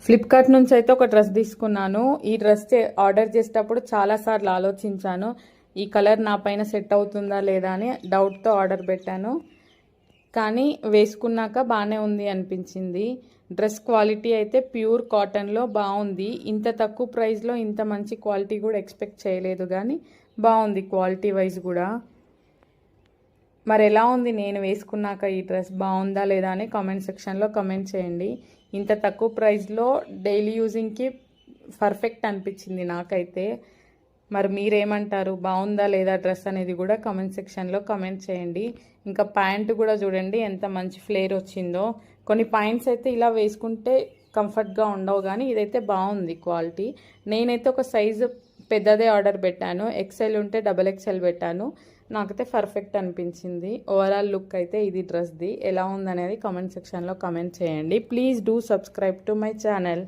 Flipkart నుంచి అయితే ఒక డ్రెస్ తీసుకున్నాను. ఈ డ్రెస్ ఆర్డర్ చేసేటప్పుడు చాలాసార్లు ఆలోచించాను, ఈ కలర్ నా పైన సెట్ అవుతుందా లేదా అని డౌట్తో ఆర్డర్ పెట్టాను. కానీ వేసుకున్నాక బాగానే ఉంది అనిపించింది. డ్రెస్ క్వాలిటీ అయితే ప్యూర్ కాటన్లో బాగుంది. ఇంత తక్కువ ప్రైస్లో ఇంత మంచి క్వాలిటీ కూడా ఎక్స్పెక్ట్ చేయలేదు, కానీ బాగుంది క్వాలిటీ వైజ్ కూడా. మరి ఎలా ఉంది నేను వేసుకున్నాక ఈ డ్రెస్ బాగుందా లేదా అని కామెంట్ సెక్షన్లో కామెంట్ చేయండి. ఇంత తక్కువ ప్రైస్లో డైలీ యూజింగ్కి పర్ఫెక్ట్ అనిపించింది నాకైతే. మరి మీరేమంటారు, బాగుందా లేదా డ్రెస్ అనేది కూడా కామెంట్ సెక్షన్లో కామెంట్ చేయండి. ఇంకా ప్యాంటు కూడా చూడండి ఎంత మంచి ఫ్లేర్ వచ్చిందో. కొన్ని పాయింట్స్ అయితే ఇలా వేసుకుంటే కంఫర్ట్గా ఉండవు, కానీ ఇదైతే బాగుంది క్వాలిటీ. నేనైతే ఒక సైజు పెద్దదే ఆర్డర్ పెట్టాను, ఎక్సెల్ ఉంటే XXL పెట్టాను. నాకైతే పర్ఫెక్ట్ అనిపించింది. ఓవరాల్ లుక్ అయితే ఇది డ్రెస్ది. ఎలా ఉందనేది కామెంట్ సెక్షన్లో కామెంట్ చేయండి. Please do subscribe to my channel.